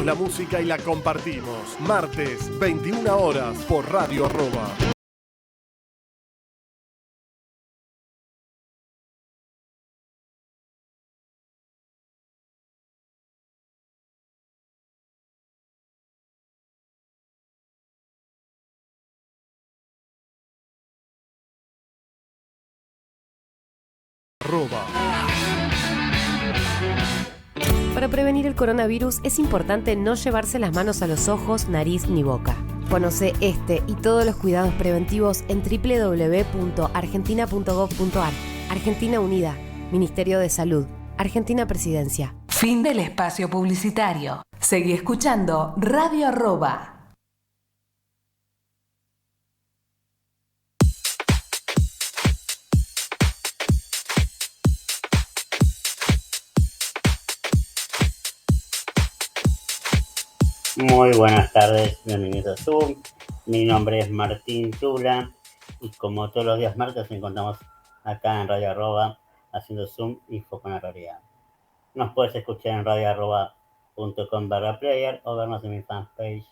La música y la compartimos. Martes, 21 horas por Radio Arroba. Para prevenir el coronavirus es importante no llevarse las manos a los ojos, nariz ni boca. Conoce este y todos los cuidados preventivos en www.argentina.gov.ar. Argentina Unida, Ministerio de Salud, Argentina Presidencia. Fin del espacio publicitario. Seguí escuchando Radio Arroba. Muy buenas tardes, bienvenidos a Zoom. Mi nombre es Martín Tula y como todos los días martes nos encontramos acá en Radio Arroba haciendo Zoom y Foco en la Realidad. Nos puedes escuchar en radioarroba.com/player o vernos en mi fanpage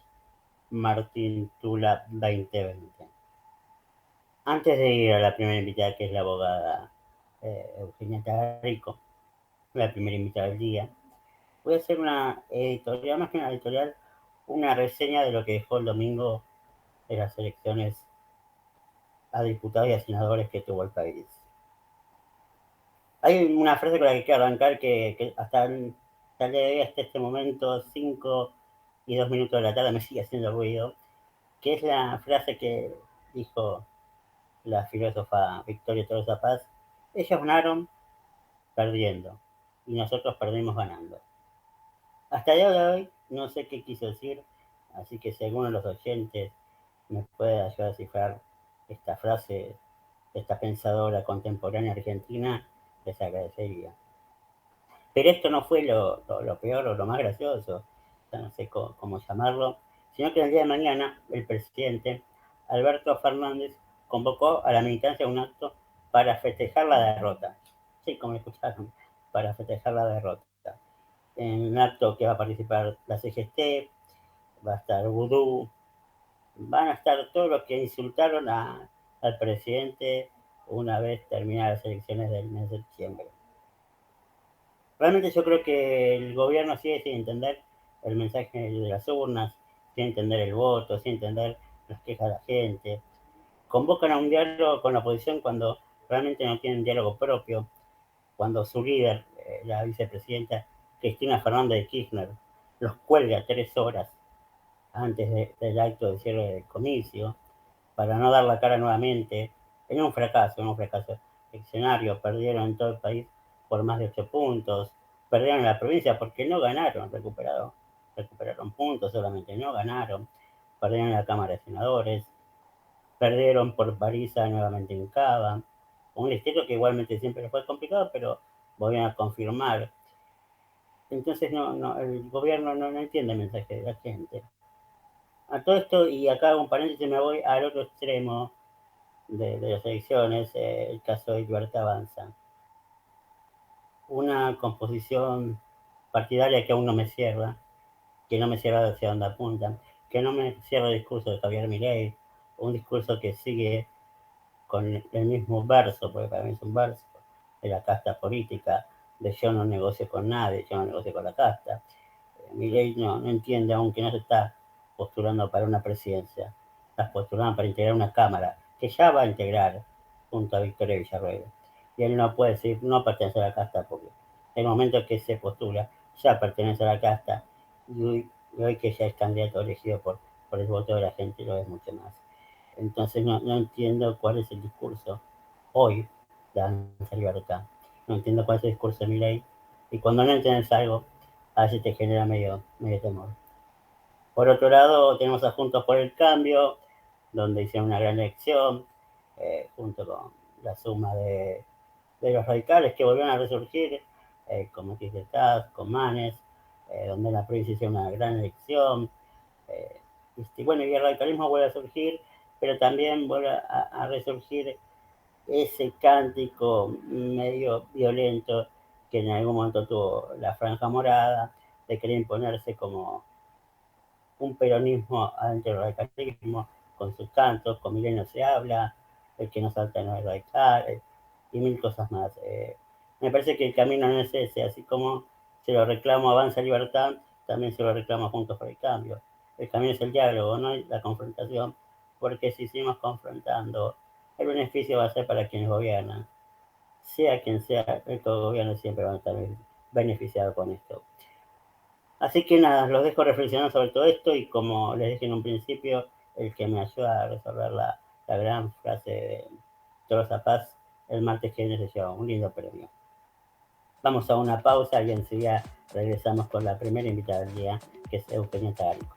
Martín Tula 2020. Antes de ir a la primera invitada, que es la abogada Eugenia Tarico, la primera invitada del día, voy a hacer una editorial, más que una editorial, una reseña de lo que dejó el domingo de las elecciones a diputados y a senadores que tuvo el país. Hay una frase con la que quiero arrancar que hasta el día de hoy, hasta este momento, 5 y 2 minutos de la tarde, me sigue haciendo ruido, que es la frase que dijo la filósofa Victoria Tolosa Paz: ellos ganaron perdiendo y nosotros perdimos ganando. Hasta el día de hoy no sé qué quiso decir, así que si alguno de los oyentes me puede ayudar a descifrar esta frase de esta pensadora contemporánea argentina, les agradecería. Pero esto no fue lo peor o lo más gracioso, ya no sé cómo llamarlo, sino que el día de mañana el presidente Alberto Fernández convocó a la militancia a un acto para festejar la derrota. Sí, como escucharon, para festejar la derrota. En un acto que va a participar la CGT, va a estar Vudú, van a estar todos los que insultaron al presidente una vez terminadas las elecciones del mes de diciembre. Realmente yo creo que el gobierno sigue sin entender el mensaje de las urnas, sin entender el voto, sin entender las quejas de la gente. Convocan a un diálogo con la oposición cuando realmente no tienen diálogo propio, cuando su líder, la vicepresidenta Cristina Fernández de Kirchner, los cuelga 3 horas antes del acto de cierre del comicio, para no dar la cara nuevamente, en un fracaso eleccionario. Perdieron en todo el país por más de 8 puntos, perdieron en la provincia porque no ganaron, recuperaron puntos solamente, no ganaron, perdieron en la Cámara de Senadores, perdieron por Bariza nuevamente en Cava, un distrito que igualmente siempre fue complicado, pero volvieron a confirmar. Entonces el gobierno no entiende el mensaje de la gente. A todo esto, y acá hago un paréntesis, me voy al otro extremo de las elecciones, el caso de Libertad Avanza. Una composición partidaria que aún no me cierra, que no me cierra hacia dónde apuntan, que no me cierra el discurso de Javier Milei, un discurso que sigue con el mismo verso, porque para mí es un verso, de la casta política, de yo no negocio con nadie, yo no negocio con la casta. Milei no entiende, aunque no se está postulando para una presidencia, está postulando para integrar una cámara, que ya va a integrar junto a Victoria Villarruel. Y él no puede decir no pertenece a la casta, porque en el momento que se postula ya pertenece a la casta, y hoy que ya es candidato elegido por el voto de la gente, lo es mucho más. Entonces no entiendo cuál es el discurso hoy de Avanza Libertad. No entiendo cuál es el discurso de Milei, y cuando no entiendes algo, a veces te genera medio temor. Por otro lado, tenemos a Juntos por el Cambio, donde hicieron una gran elección, junto con la suma de los radicales que volvieron a resurgir, como Kirchner, con Manes, donde en la provincia hicieron una gran elección. Bueno, y el radicalismo vuelve a surgir, pero también vuelve a resurgir ese cántico medio violento que en algún momento tuvo la Franja Morada, de querer imponerse como un peronismo adentro del radicalismo, con sus cantos, con Milei no se habla, el que no salta no es radical, y mil cosas más. Me parece que el camino no es ese, así como se lo reclamo a Avanza Libertad, también se lo reclamo a Juntos por el Cambio. El camino es el diálogo, no la confrontación, porque si seguimos confrontando, el beneficio va a ser para quienes gobiernan. Sea quien sea, el gobierno siempre va a estar beneficiado con esto. Así que nada, los dejo reflexionar sobre todo esto y como les dije en un principio, el que me ayuda a resolver la gran frase de Tolosa Paz, el martes que viene se lleva un lindo premio. Vamos a una pausa y enseguida regresamos con la primera invitada del día, que es Eugenia Tagarico.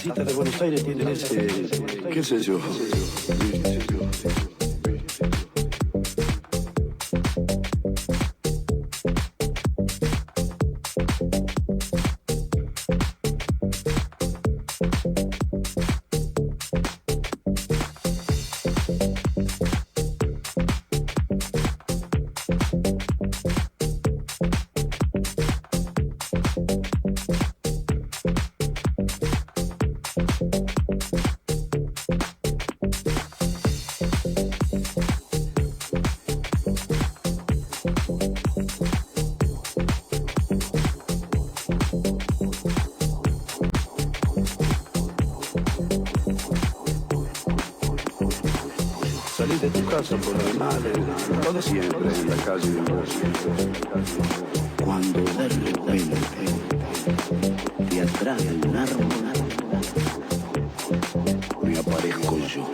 De Buenos Aires tienen ese, qué sé yo. Salí de tu casa por el mal, todo siempre en la calle de vos. Cuando de repente de atrás de un árbol me aparezco yo.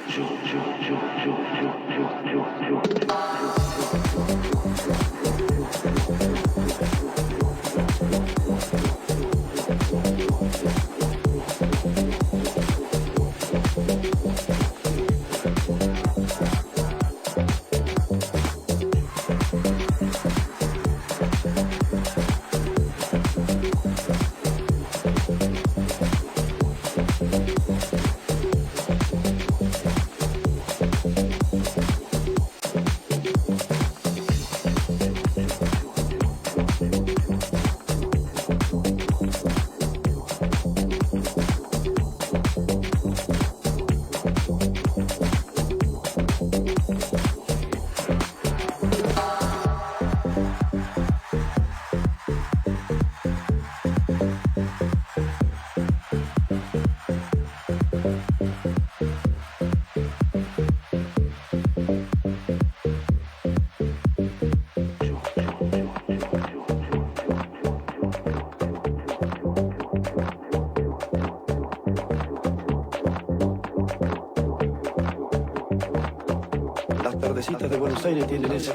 Tardecitas de Buenos Aires tienen ese,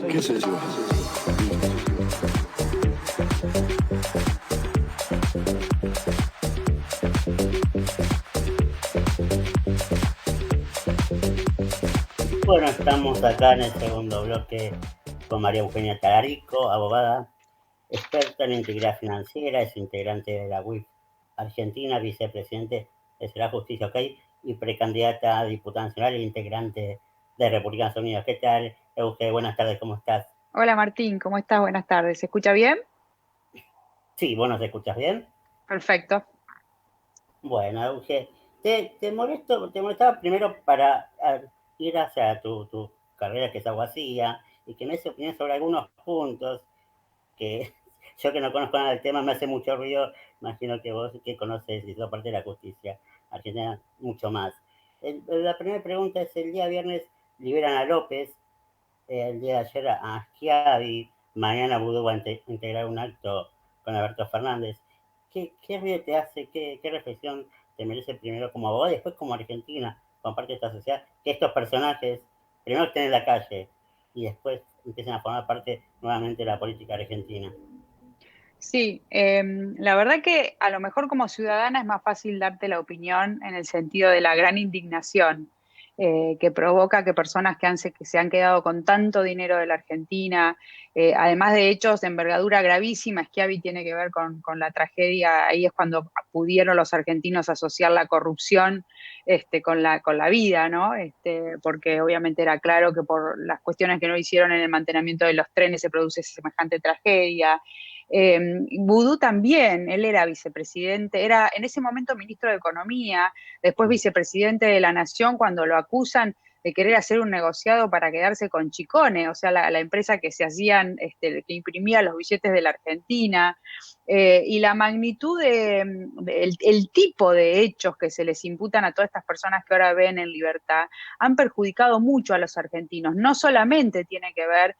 qué sé yo. Bueno, estamos acá en el segundo bloque con María Eugenia Tagarico, abogada, experta en integridad financiera, es integrante de la UIF Argentina, vicepresidente de Será Justicia OK y precandidata a diputada nacional e integrante de Republicanos Unidos. ¿Qué tal, Euge? Buenas tardes, ¿cómo estás? Hola Martín, ¿cómo estás? Buenas tardes. ¿Se escucha bien? Sí, ¿vos nos escuchas bien? Perfecto. Bueno, Euge, te molestaba primero para ir hacia tu carrera que es abogacía y que me des opinión sobre algunos puntos que yo que no conozco nada del tema me hace mucho ruido, imagino que vos que conoces y sos parte de la justicia argentina mucho más. La primera pregunta es, el día viernes liberan a López, el día de ayer a Schiavi, mañana Vudú va a integrar un acto con Alberto Fernández. ¿Qué ruido te hace, qué reflexión te merece primero como abogado y después como argentina, como parte de esta sociedad, que estos personajes primero estén en la calle y después empiecen a formar parte nuevamente de la política argentina? Sí, la verdad que a lo mejor como ciudadana es más fácil darte la opinión en el sentido de la gran indignación que provoca que personas que se han quedado con tanto dinero de la Argentina, además de hechos de envergadura gravísima, Schiavi tiene que ver con la tragedia, ahí es cuando pudieron los argentinos asociar la corrupción con la vida, ¿no? Porque obviamente era claro que por las cuestiones que no hicieron en el mantenimiento de los trenes se produce semejante tragedia. Eh, Vudú también, él era vicepresidente, era en ese momento ministro de Economía, después vicepresidente de la Nación cuando lo acusan de querer hacer un negociado para quedarse con Chicone, o sea, la empresa que se hacían, que imprimía los billetes de la Argentina, y la magnitud el tipo de hechos que se les imputan a todas estas personas que ahora ven en libertad han perjudicado mucho a los argentinos. No solamente tiene que ver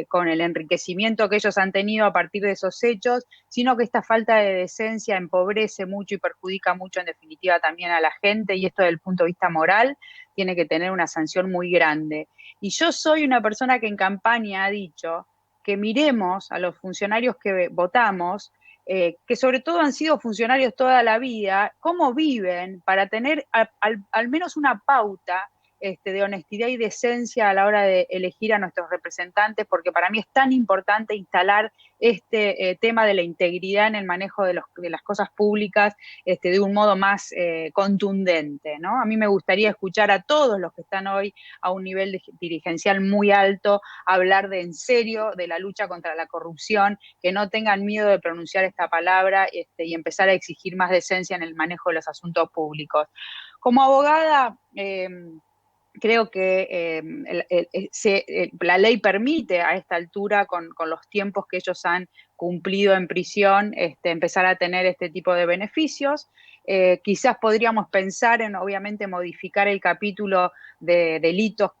con el enriquecimiento que ellos han tenido a partir de esos hechos, sino que esta falta de decencia empobrece mucho y perjudica mucho en definitiva también a la gente, y esto desde el punto de vista moral tiene que tener una sanción muy grande. Y yo soy una persona que en campaña ha dicho que miremos a los funcionarios que votamos, que sobre todo han sido funcionarios toda la vida, cómo viven para tener al menos una pauta de honestidad y decencia a la hora de elegir a nuestros representantes, porque para mí es tan importante instalar tema de la integridad en el manejo de las cosas públicas de un modo más contundente, ¿no? A mí me gustaría escuchar a todos los que están hoy a un nivel dirigencial muy alto hablar de en serio de la lucha contra la corrupción, que no tengan miedo de pronunciar esta palabra y empezar a exigir más decencia en el manejo de los asuntos públicos. Como abogada, creo que la ley permite a esta altura, con los tiempos que ellos han cumplido en prisión, empezar a tener este tipo de beneficios. Quizás podríamos pensar en, obviamente, modificar el capítulo de delitos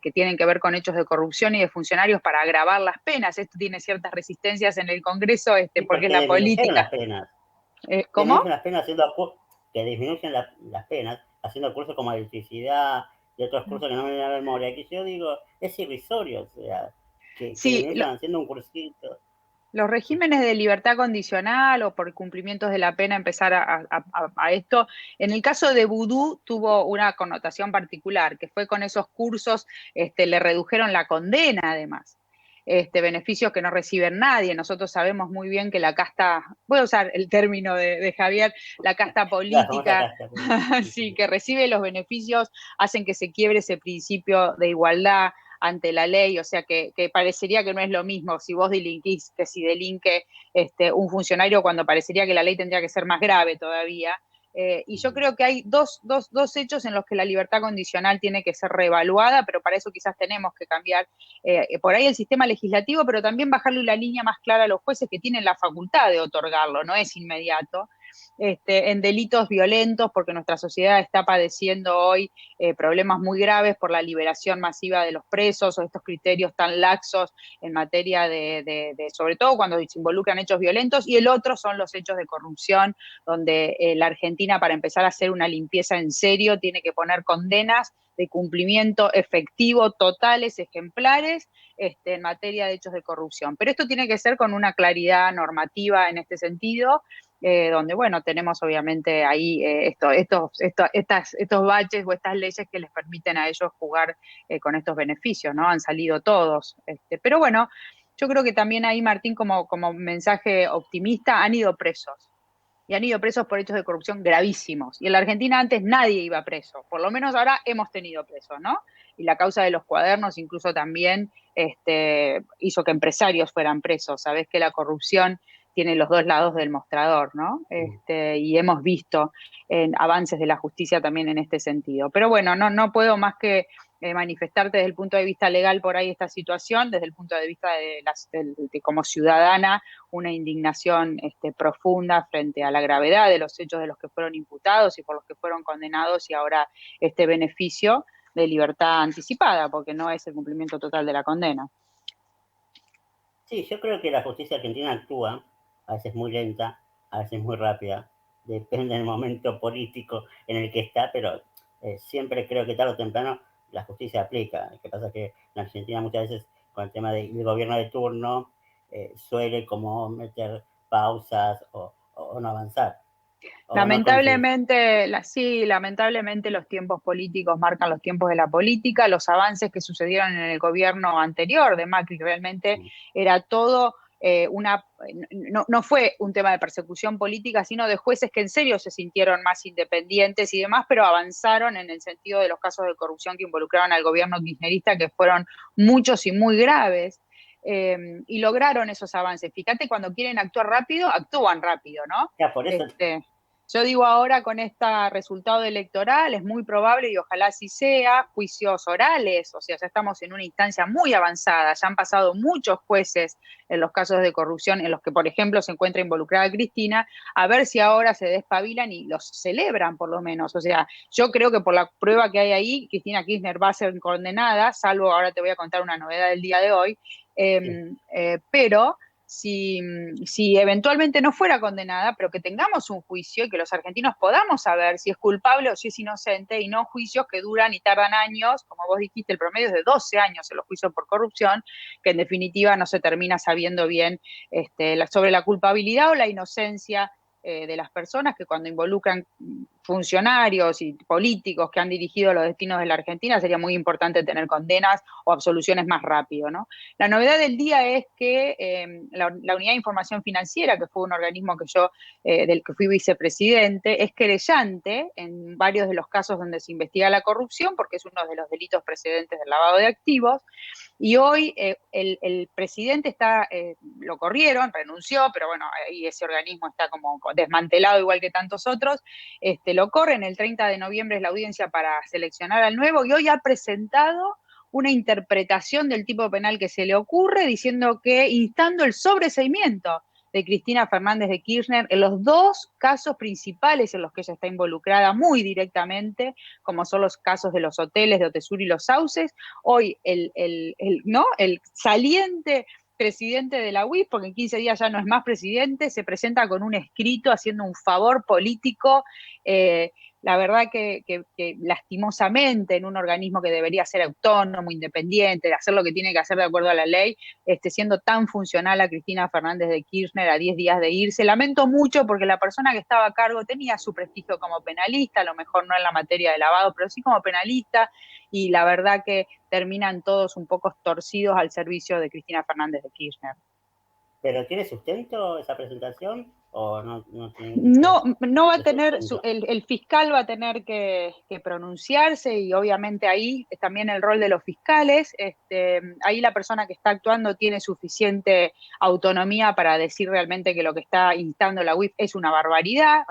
que tienen que ver con hechos de corrupción y de funcionarios para agravar las penas. Esto tiene ciertas resistencias en el Congreso, Sí, porque es porque la disminuyeron las política. penas. ¿Cómo? Disminuyen las penas que disminuyen las penas haciendo cursos como electricidad y otros cursos que no me vienen a la memoria, que yo digo, es irrisorio, o sea, que Sí, disminuyan haciendo un cursito. los regímenes de libertad condicional o por cumplimientos de la pena empezar a esto, en el caso de Vudú tuvo una connotación particular, que fue con esos cursos, le redujeron la condena además. Beneficios que no reciben nadie. Nosotros sabemos muy bien que la casta, voy a usar el término de Javier, la casta La famosa política, casta. Sí, sí, sí. que recibe los beneficios, hacen que se quiebre ese principio de igualdad ante la ley, o sea que parecería que no es lo mismo si vos delinquís que si delinque un funcionario, cuando parecería que la ley tendría que ser más grave todavía. Y yo creo que hay dos hechos en los que la libertad condicional tiene que ser reevaluada, pero para eso quizás tenemos que cambiar por ahí el sistema legislativo, pero también bajarle la línea más clara a los jueces que tienen la facultad de otorgarlo, no es inmediato. En delitos violentos, porque nuestra sociedad está padeciendo hoy problemas muy graves por la liberación masiva de los presos o estos criterios tan laxos en materia sobre todo cuando se involucran hechos violentos, y el otro son los hechos de corrupción, donde la Argentina, para empezar a hacer una limpieza en serio, tiene que poner condenas de cumplimiento efectivo, totales, ejemplares, en materia de hechos de corrupción. Pero esto tiene que ser con una claridad normativa en este sentido, donde, bueno, tenemos obviamente ahí estos baches o estas leyes que les permiten a ellos jugar con estos beneficios, ¿no? Han salido todos. Pero bueno, yo creo que también ahí, Martín, como mensaje optimista, han ido presos. Y han ido presos por hechos de corrupción gravísimos. Y en la Argentina antes nadie iba preso. Por lo menos ahora hemos tenido presos, ¿no? y la causa de los cuadernos incluso también hizo que empresarios fueran presos. Sabés que la corrupción tiene los dos lados del mostrador, ¿no? Y hemos visto avances de la justicia también en este sentido. Pero bueno, no puedo más que manifestarte desde el punto de vista legal por ahí esta situación, desde el punto de vista de como ciudadana, una indignación profunda frente a la gravedad de los hechos de los que fueron imputados y por los que fueron condenados, y ahora este beneficio de libertad anticipada, porque no es el cumplimiento total de la condena. Sí, yo creo que la justicia argentina actúa, a veces muy lenta, a veces muy rápida, depende del momento político en el que está, pero siempre creo que tarde o temprano la justicia aplica. Lo que pasa es que en Argentina muchas veces con el tema del gobierno de turno suele como meter pausas o no avanzar. Lamentablemente, lamentablemente los tiempos políticos marcan los tiempos de la política. Los avances que sucedieron en el gobierno anterior de Macri realmente era todo no fue un tema de persecución política, sino de jueces que en serio se sintieron más independientes y demás, pero avanzaron en el sentido de los casos de corrupción que involucraron al gobierno kirchnerista, que fueron muchos y muy graves. Y lograron esos avances. Fíjate, cuando quieren actuar rápido, actúan rápido, ¿no? Ya, por eso. Yo digo ahora con este resultado electoral, es muy probable, y ojalá así sea, juicios orales, o sea, ya estamos en una instancia muy avanzada, ya han pasado muchos jueces en los casos de corrupción en los que, por ejemplo, se encuentra involucrada Cristina, a ver si ahora se despabilan y los celebran por lo menos. O sea, yo creo que por la prueba que hay ahí, Cristina Kirchner va a ser condenada, salvo, ahora te voy a contar una novedad del día de hoy, pero si eventualmente no fuera condenada, pero que tengamos un juicio y que los argentinos podamos saber si es culpable o si es inocente, y no juicios que duran y tardan años, como vos dijiste, el promedio es de 12 años en los juicios por corrupción, que en definitiva no se termina sabiendo bien sobre la culpabilidad o la inocencia de las personas, que cuando involucran funcionarios y políticos que han dirigido los destinos de la Argentina, sería muy importante tener condenas o absoluciones más rápido, ¿no? La novedad del día es que la Unidad de Información Financiera, que fue un organismo que del que fui vicepresidente, es querellante en varios de los casos donde se investiga la corrupción, porque es uno de los delitos precedentes del lavado de activos. Y hoy el presidente lo corrieron, renunció, pero bueno, ahí ese organismo está como desmantelado igual que tantos otros. Lo corren, el 30 de noviembre es la audiencia para seleccionar al nuevo, y hoy ha presentado una interpretación del tipo penal que se le ocurre, diciendo que instando el sobreseimiento de Cristina Fernández de Kirchner en los dos casos principales en los que ella está involucrada muy directamente, como son los casos de los hoteles de Otesur y Los Sauces. Hoy el saliente presidente de la UIF, porque en 15 días ya no es más presidente, se presenta con un escrito haciendo un favor político, la verdad que lastimosamente en un organismo que debería ser autónomo, independiente, de hacer lo que tiene que hacer de acuerdo a la ley, siendo tan funcional a Cristina Fernández de Kirchner a 10 días de irse. Lamento mucho, porque la persona que estaba a cargo tenía su prestigio como penalista, a lo mejor no en la materia de lavado, pero sí como penalista, y la verdad que terminan todos un poco torcidos al servicio de Cristina Fernández de Kirchner. ¿Pero tiene sustento esa presentación o no tiene? No va a tener, el fiscal va a tener que pronunciarse, y obviamente ahí es también el rol de los fiscales. Ahí la persona que está actuando tiene suficiente autonomía para decir realmente que lo que está instando la UIF es una barbaridad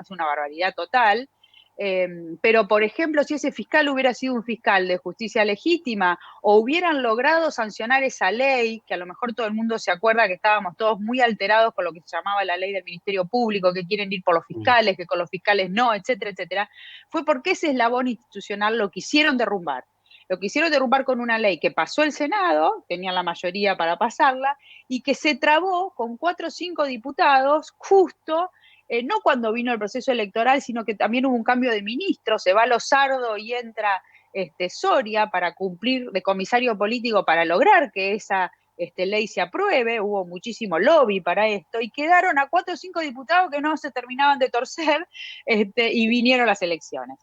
total. Pero, por ejemplo, si ese fiscal hubiera sido un fiscal de justicia legítima, o hubieran logrado sancionar esa ley, que a lo mejor todo el mundo se acuerda que estábamos todos muy alterados con lo que se llamaba la ley del Ministerio Público, que quieren ir por los fiscales, que con los fiscales no, etcétera, etcétera, fue porque ese eslabón institucional lo quisieron derrumbar. Lo quisieron derrumbar con una ley que pasó el Senado, tenían la mayoría para pasarla, y que se trabó con 4 o 5 diputados justo no cuando vino el proceso electoral, sino que también hubo un cambio de ministro, se va Lozardo y entra Soria para cumplir de comisario político para lograr que esa ley se apruebe. Hubo muchísimo lobby para esto, y quedaron a 4 o 5 diputados que no se terminaban de torcer, y vinieron las elecciones.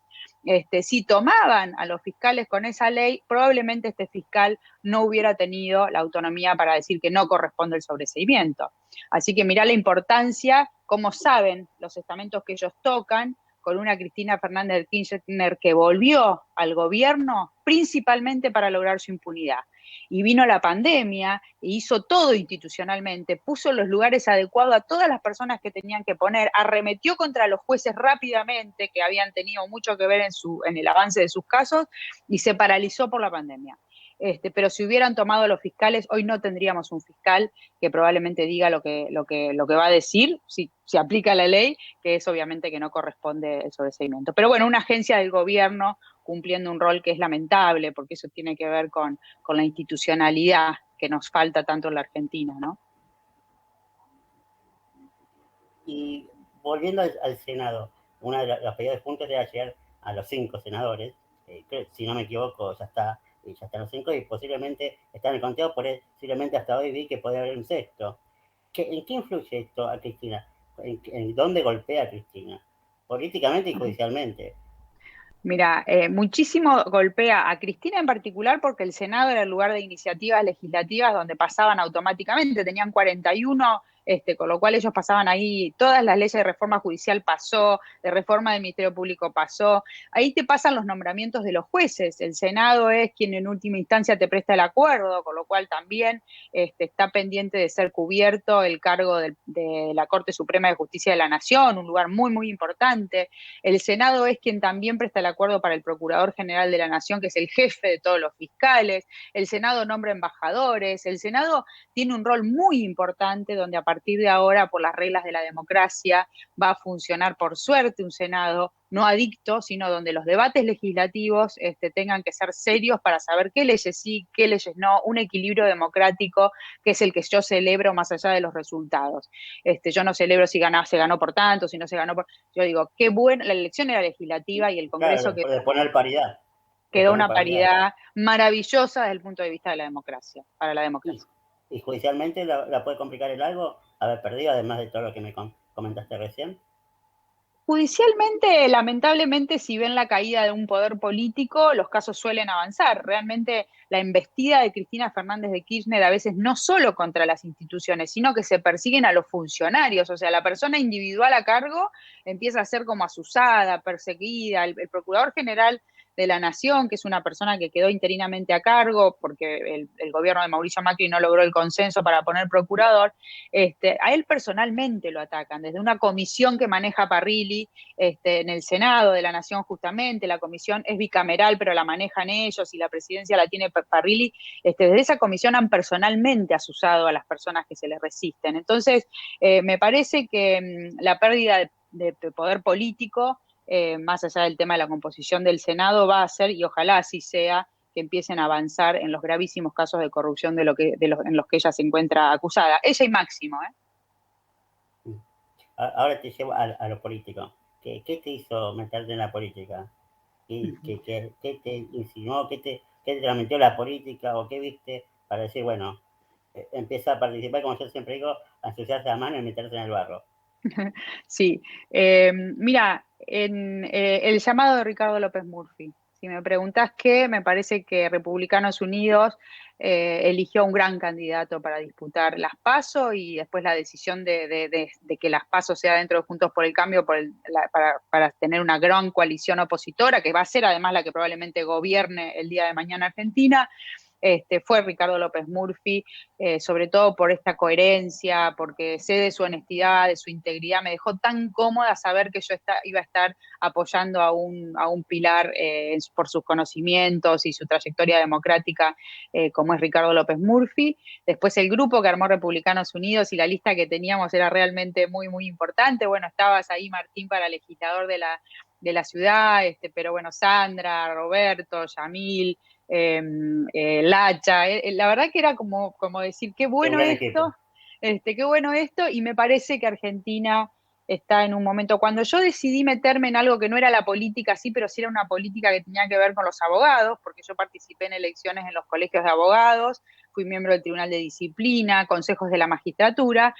Si tomaban a los fiscales con esa ley, probablemente este fiscal no hubiera tenido la autonomía para decir que no corresponde el sobreseimiento. Así que mirá la importancia, cómo saben los estamentos que ellos tocan, con una Cristina Fernández de Kirchner que volvió al gobierno principalmente para lograr su impunidad. Y vino la pandemia e hizo todo institucionalmente, puso los lugares adecuados a todas las personas que tenían que poner, arremetió contra los jueces rápidamente, que habían tenido mucho que ver en el avance de sus casos, y se paralizó por la pandemia. Pero si hubieran tomado los fiscales, hoy no tendríamos un fiscal que probablemente diga lo que va a decir, si aplica la ley, que es obviamente que no corresponde el sobreseimiento. Pero bueno, una agencia del gobierno cumpliendo un rol que es lamentable, porque eso tiene que ver con la institucionalidad que nos falta tanto en la Argentina, ¿no? Y volviendo al Senado, una de los pedidos puntos era llegar a los 5 senadores, que, si no me equivoco ya están los 5 y posiblemente están en el conteo, posiblemente hasta hoy vi que puede haber un sexto. ¿En qué influye esto a Cristina? ¿En dónde golpea a Cristina? Políticamente y judicialmente. Mira, muchísimo golpea a Cristina en particular porque el Senado era el lugar de iniciativas legislativas donde pasaban automáticamente, tenían 41, con lo cual ellos pasaban ahí, todas las leyes de reforma judicial pasó, de reforma del Ministerio Público pasó, ahí te pasan los nombramientos de los jueces, el Senado es quien en última instancia te presta el acuerdo, con lo cual también está pendiente de ser cubierto el cargo de la Corte Suprema de Justicia de la Nación, un lugar muy, muy importante. El Senado es quien también presta el acuerdo para el Procurador General de la Nación, que es el jefe de todos los fiscales. El Senado nombra embajadores. El Senado tiene un rol muy importante donde a partir de ahora, por las reglas de la democracia, va a funcionar por suerte un Senado no adicto, sino donde los debates legislativos tengan que ser serios para saber qué leyes sí, qué leyes no, un equilibrio democrático que es el que yo celebro más allá de los resultados. Yo no celebro si se ganó por tanto, si no se ganó por... Yo digo, qué buena, la elección era legislativa y el Congreso... Claro, de poner paridad. Quedó una paridad maravillosa desde el punto de vista de la democracia, para la democracia. ¿Y judicialmente la puede complicar el algo haber perdido, además de todo lo que me comentaste recién? Judicialmente, lamentablemente, si ven la caída de un poder político, los casos suelen avanzar. Realmente la embestida de Cristina Fernández de Kirchner a veces no solo contra las instituciones, sino que se persiguen a los funcionarios. O sea, la persona individual a cargo empieza a ser como asusada, perseguida. El Procurador General de la Nación, que es una persona que quedó interinamente a cargo porque el gobierno de Mauricio Macri no logró el consenso para poner procurador, a él personalmente lo atacan, desde una comisión que maneja Parrilli en el Senado de la Nación justamente, la comisión es bicameral pero la manejan ellos y la presidencia la tiene Parrilli, desde esa comisión han personalmente asusado a las personas que se les resisten. Entonces, me parece que la pérdida de poder político, más allá del tema de la composición del Senado, va a ser, y ojalá así sea, que empiecen a avanzar en los gravísimos casos de corrupción en los que ella se encuentra acusada. Ella y Máximo, Ahora te llevo a lo político. ¿Qué te hizo meterte en la política? ¿Qué te insinuó? ¿Qué te transmitió la política? ¿O qué viste para decir, bueno, empieza a participar, como yo siempre digo, a ensuciarse la mano y meterse en el barro? Sí, mira, en el llamado de Ricardo López Murphy, si me preguntás qué, me parece que Republicanos Unidos eligió un gran candidato para disputar las PASO y después la decisión de que las PASO sea dentro de Juntos por el Cambio para tener una gran coalición opositora, que va a ser además la que probablemente gobierne el día de mañana Argentina. Fue Ricardo López Murphy, sobre todo por esta coherencia, porque sé de su honestidad, de su integridad, me dejó tan cómoda saber que yo iba a estar apoyando a un pilar por sus conocimientos y su trayectoria democrática, como es Ricardo López Murphy. Después el grupo que armó Republicanos Unidos y la lista que teníamos era realmente muy, muy importante. Bueno, estabas ahí, Martín, para legislador de la ciudad, pero bueno, Sandra, Roberto, Yamil, Lacha, la verdad que era como decir, qué bueno esto, qué bueno esto, y me parece que Argentina está en un momento, cuando yo decidí meterme en algo que no era la política, sí, pero sí era una política que tenía que ver con los abogados, porque yo participé en elecciones en los colegios de abogados, fui miembro del Tribunal de Disciplina, consejos de la magistratura,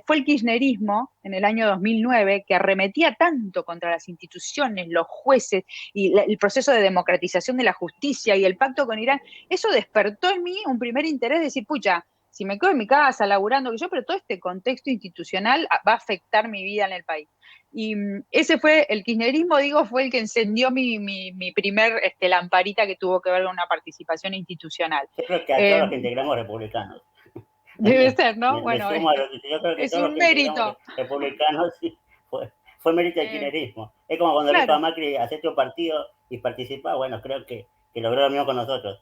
fue el kirchnerismo en el año 2009 que arremetía tanto contra las instituciones, los jueces y el proceso de democratización de la justicia y el pacto con Irán. Eso despertó en mí un primer interés de decir, pucha, si me quedo en mi casa laburando, que yo, pero todo este contexto institucional va a afectar mi vida en el país. Y ese fue, el kirchnerismo, digo, fue el que encendió mi primer lamparita que tuvo que ver con una participación institucional. Yo creo que a todos los que integramos republicanos. Debe ser, ¿no? Me bueno, sumo a yo creo que es todos los un que integramos mérito. republicanos sí, fue mérito del kirchnerismo. Es como cuando le dijo Claro. a Macri, hacete un partido y participa, bueno, creo que logró lo mismo con nosotros.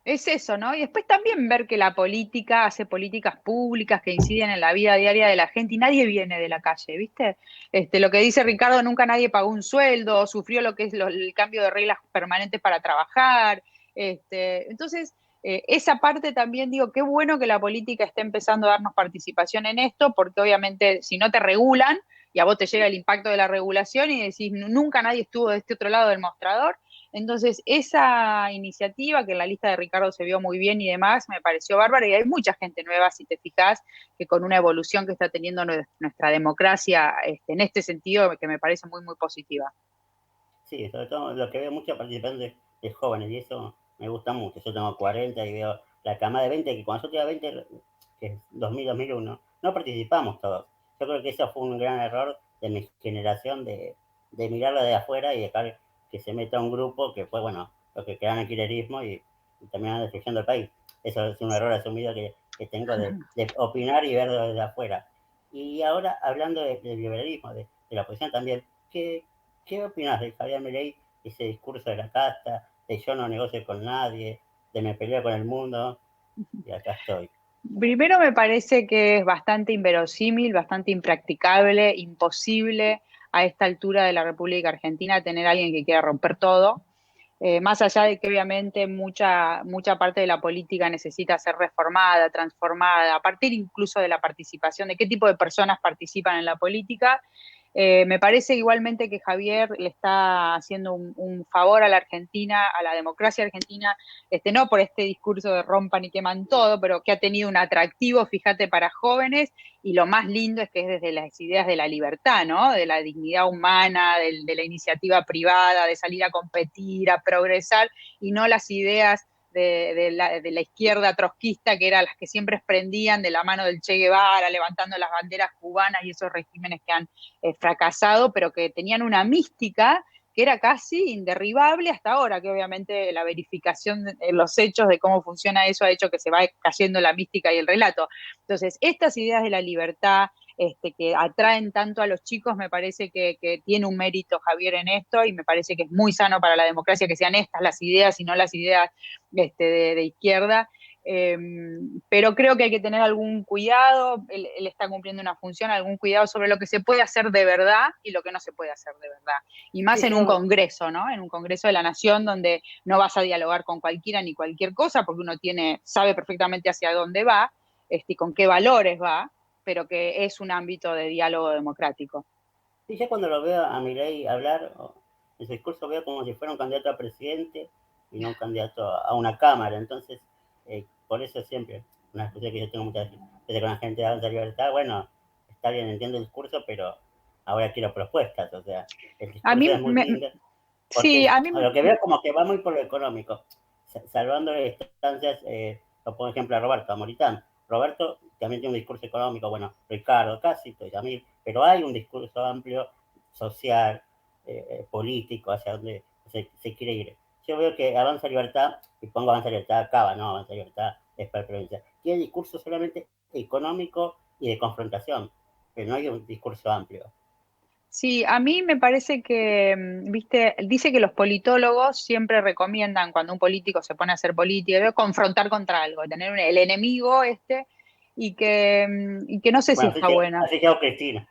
Es eso, ¿no? Y después también ver que la política hace políticas públicas que inciden en la vida diaria de la gente y nadie viene de la calle, ¿viste? Lo que dice Ricardo, nunca nadie pagó un sueldo, sufrió lo que es el cambio de reglas permanentes para trabajar. Entonces, esa parte también digo, qué bueno que la política esté empezando a darnos participación en esto, porque obviamente si no te regulan y a vos te llega el impacto de la regulación y decís, nunca nadie estuvo de este otro lado del mostrador. Entonces, esa iniciativa, que en la lista de Ricardo se vio muy bien y demás, me pareció bárbara, y hay mucha gente nueva, si te fijas, que con una evolución que está teniendo nuestra democracia en este sentido, que me parece muy, muy positiva. Sí, sobre todo lo que veo mucha participación de jóvenes, y eso me gusta mucho. Yo tengo 40 y veo la cama de 20, que cuando yo tenía 20, que es 2000, 2001, no participamos todos. Yo creo que eso fue un gran error de mi generación, de mirarlo de afuera y dejar que se meta un grupo que fue, bueno, lo que quedan en el kirchnerismo y terminaron destruyendo el país. Eso es un error asumido que tengo de opinar y verlo desde afuera. Y ahora, hablando del liberalismo, de la oposición también, ¿qué opinas de Javier Milei, ese discurso de la casta, de yo no negocio con nadie, de me peleo con el mundo, y acá estoy? Primero me parece que es bastante inverosímil, bastante impracticable, imposible a esta altura de la República Argentina tener a alguien que quiera romper todo. Más allá de que obviamente mucha parte de la política necesita ser reformada, transformada, a partir incluso de la participación, de qué tipo de personas participan en la política. Me parece igualmente que Javier le está haciendo un favor a la Argentina, a la democracia argentina, no por este discurso de rompan y queman todo, pero que ha tenido un atractivo, fíjate, para jóvenes, y lo más lindo es que es desde las ideas de la libertad, ¿no? De la dignidad humana, de la iniciativa privada, de salir a competir, a progresar, y no las ideas de la izquierda trotskista, que eran las que siempre prendían de la mano del Che Guevara, levantando las banderas cubanas y esos regímenes que han fracasado, pero que tenían una mística que era casi inderribable hasta ahora, que obviamente la verificación en los hechos de cómo funciona eso ha hecho que se va cayendo la mística y el relato. Entonces, estas ideas de la libertad, que atraen tanto a los chicos, me parece que tiene un mérito Javier en esto, y me parece que es muy sano para la democracia que sean estas las ideas y no las ideas de izquierda. Pero creo que hay que tener algún cuidado, él está cumpliendo una función, algún cuidado sobre lo que se puede hacer de verdad y lo que no se puede hacer de verdad. Y más en un congreso, ¿no? En un congreso de la nación donde no vas a dialogar con cualquiera ni cualquier cosa, porque uno sabe perfectamente hacia dónde va, y con qué valores va, pero que es un ámbito de diálogo democrático. Sí, yo cuando lo veo a Milei hablar, en su discurso veo como si fuera un candidato a presidente y no un candidato a una cámara. Entonces, por eso siempre, una expresión que yo tengo muchas veces con la gente de Avanza Libertad, bueno, está bien, entiendo el discurso, pero ahora quiero propuestas. O sea, el discurso es muy lindo. Sí, a mí lo que veo como que va muy por lo económico, salvando distancias, por ejemplo, a Roberto, a Moritán. Roberto también tiene un discurso económico, bueno, Ricardo, casi, Yamil, pero hay un discurso amplio, social, político, hacia donde se quiere ir. Yo veo que Avanza Libertad, y pongo Avanza Libertad acaba, no, Avanza Libertad es para provincia, tiene discurso solamente económico y de confrontación, pero no hay un discurso amplio. Sí, a mí me parece que, viste, dice que los politólogos siempre recomiendan cuando un político se pone a hacer política, debe confrontar contra algo, tener el enemigo y que no sé si está buena. Así que hago Cristina.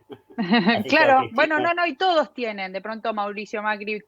Claro, bueno, no, y todos tienen, de pronto Mauricio Macri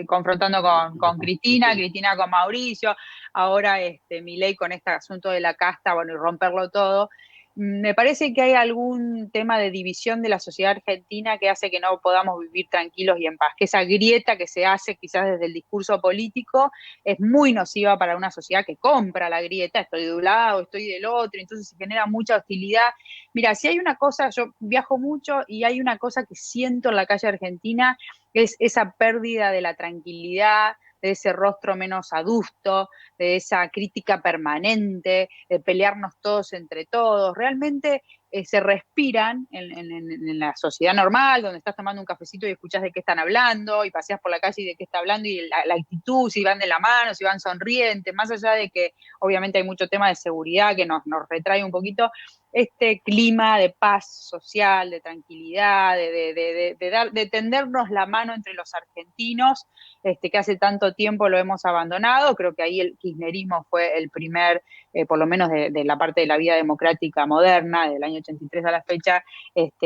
confrontando con Cristina, Cristina con Mauricio, ahora Milei con este asunto de la casta, bueno, y romperlo todo. Me parece que hay algún tema de división de la sociedad argentina que hace que no podamos vivir tranquilos y en paz, que esa grieta que se hace quizás desde el discurso político es muy nociva para una sociedad que compra la grieta, estoy de un lado, estoy del otro, entonces se genera mucha hostilidad. Mira, si hay una cosa, yo viajo mucho y hay una cosa que siento en la calle argentina, es esa pérdida de la tranquilidad, de ese rostro menos adusto, de esa crítica permanente, de pelearnos todos entre todos. Realmente se respiran en la sociedad normal, donde estás tomando un cafecito y escuchás de qué están hablando, y paseas por la calle y de qué está hablando, y la actitud, si van de la mano, si van sonrientes, más allá de que obviamente hay mucho tema de seguridad que nos retrae un poquito, este clima de paz social, de tranquilidad, de tendernos la mano entre los argentinos, que hace tanto tiempo lo hemos abandonado. Creo que ahí el kirchnerismo fue el primer, por lo menos de la parte de la vida democrática moderna, del año 83 a la fecha,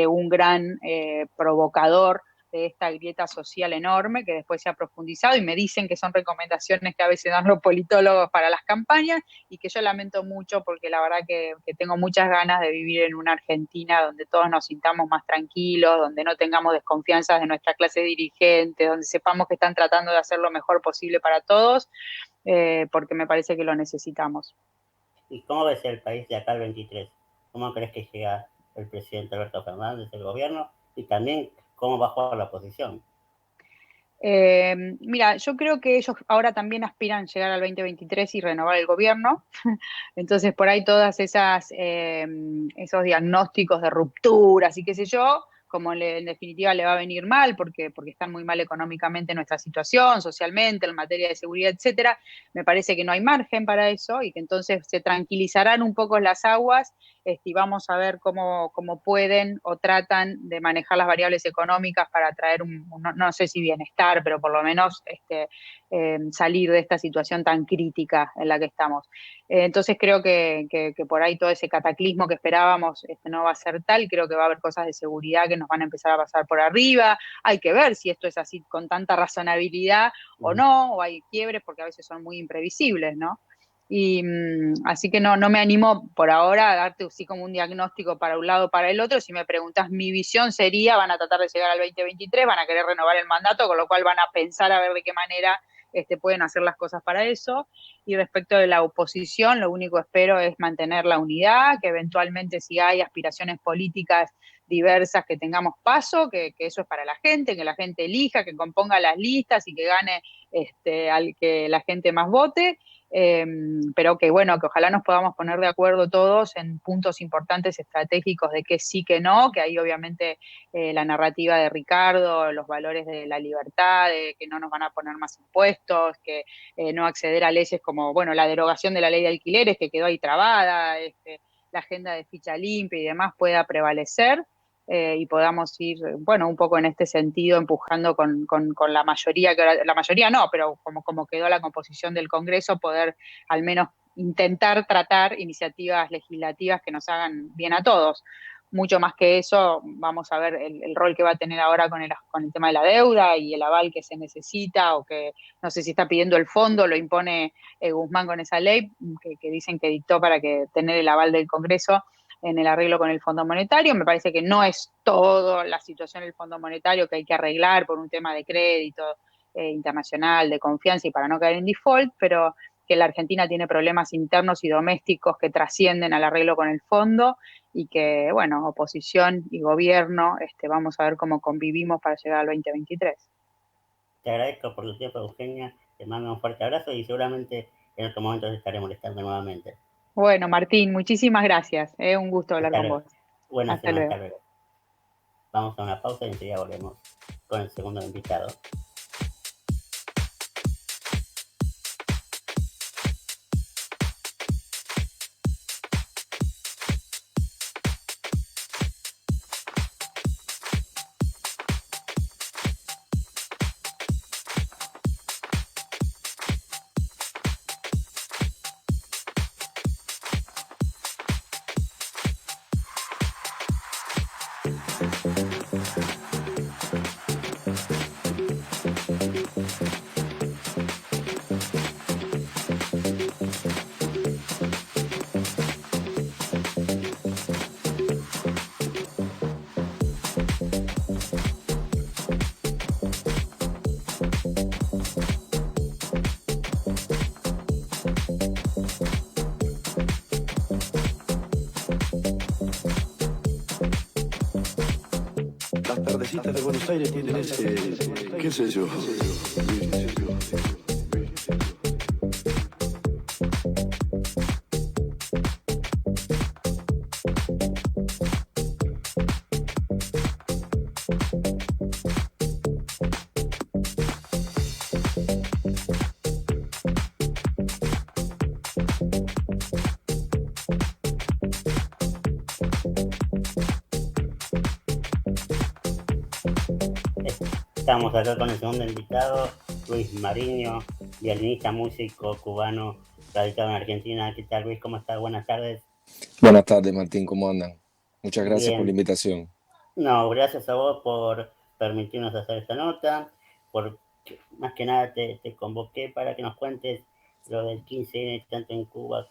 un gran provocador de esta grieta social enorme que después se ha profundizado, y me dicen que son recomendaciones que a veces dan los politólogos para las campañas, y que yo lamento mucho porque la verdad que tengo muchas ganas de vivir en una Argentina donde todos nos sintamos más tranquilos, donde no tengamos desconfianzas de nuestra clase dirigente, donde sepamos que están tratando de hacer lo mejor posible para todos, porque me parece que lo necesitamos. ¿Y cómo ves el país de acá al 23? ¿Cómo crees que llega el presidente Alberto Fernández, el gobierno? Y también, ¿cómo va a jugar la oposición? Mira, yo creo que ellos ahora también aspiran a llegar al 2023 y renovar el gobierno. Entonces, por ahí todas esos diagnósticos de rupturas y qué sé yo, como en definitiva le va a venir mal, porque están muy mal económicamente nuestra situación, socialmente, en materia de seguridad, etcétera, me parece que no hay margen para eso, y que entonces se tranquilizarán un poco las aguas, y vamos a ver cómo pueden o tratan de manejar las variables económicas para traer no sé si bienestar, pero por lo menos salir de esta situación tan crítica en la que estamos. Entonces creo que por ahí todo ese cataclismo que esperábamos no va a ser tal. Creo que va a haber cosas de seguridad que nos van a empezar a pasar por arriba. Hay que ver si esto es así con tanta razonabilidad o no, o hay quiebres porque a veces son muy imprevisibles, ¿no? Y así que no me animo por ahora a darte así como un diagnóstico para un lado o para el otro. Si me preguntas, mi visión sería, van a tratar de llegar al 2023, van a querer renovar el mandato, con lo cual van a pensar a ver de qué manera pueden hacer las cosas para eso. Y respecto de la oposición, lo único que espero es mantener la unidad, que eventualmente si hay aspiraciones políticas diversas que tengamos paso, que eso es para la gente, que la gente elija, que componga las listas y que gane al que la gente más vote. Pero que bueno, que ojalá nos podamos poner de acuerdo todos en puntos importantes estratégicos de que sí, que no, que ahí obviamente la narrativa de Ricardo, los valores de la libertad, de que no nos van a poner más impuestos, que no acceder a leyes como, bueno, la derogación de la ley de alquileres que quedó ahí trabada, la agenda de ficha limpia y demás pueda prevalecer. Y podamos ir, bueno, un poco en este sentido, empujando con la mayoría, la mayoría no, pero como quedó la composición del Congreso, poder al menos intentar tratar iniciativas legislativas que nos hagan bien a todos. Mucho más que eso, vamos a ver el rol que va a tener ahora con el tema de la deuda y el aval que se necesita, o que no sé si está pidiendo el fondo, lo impone Guzmán con esa ley que dicen que dictó para que tener el aval del Congreso en el arreglo con el Fondo Monetario. Me parece que no es toda la situación del Fondo Monetario que hay que arreglar por un tema de crédito internacional, de confianza y para no caer en default, pero que la Argentina tiene problemas internos y domésticos que trascienden al arreglo con el fondo, y que, bueno, oposición y gobierno, vamos a ver cómo convivimos para llegar al 2023. Te agradezco por tu tiempo, Eugenia, te mando un fuerte abrazo y seguramente en otro momento te estaré molestando nuevamente. Bueno, Martín, muchísimas gracias. Un gusto hablar con vos. Buenas noches, hasta luego. Vamos a una pausa y enseguida volvemos con el segundo invitado. De Buenos Aires tienen ese, qué sé yo, Estamos acá con el segundo invitado, Luis Mariño, violinista, músico cubano, radicado en Argentina. ¿Qué tal, Luis? ¿Cómo estás? Buenas tardes. Buenas tardes, Martín, ¿cómo andan? Muchas gracias por la Bien. invitación. No, gracias a vos por permitirnos hacer esta nota, por más que nada te convoqué para que nos cuentes lo del 15N tanto en Cuba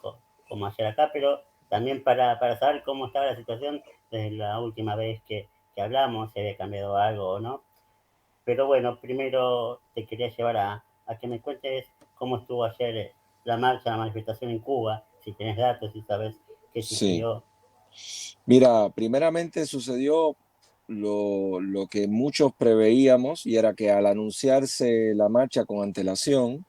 como ayer acá, pero también para saber cómo estaba la situación desde la última vez que hablamos, si había cambiado algo o no. Pero bueno, primero te quería llevar a que me cuentes cómo estuvo ayer la marcha, la manifestación en Cuba, si tenés datos, si sabes qué Sí, sucedió. mira, primeramente sucedió lo que muchos preveíamos y era que al anunciarse la marcha con antelación,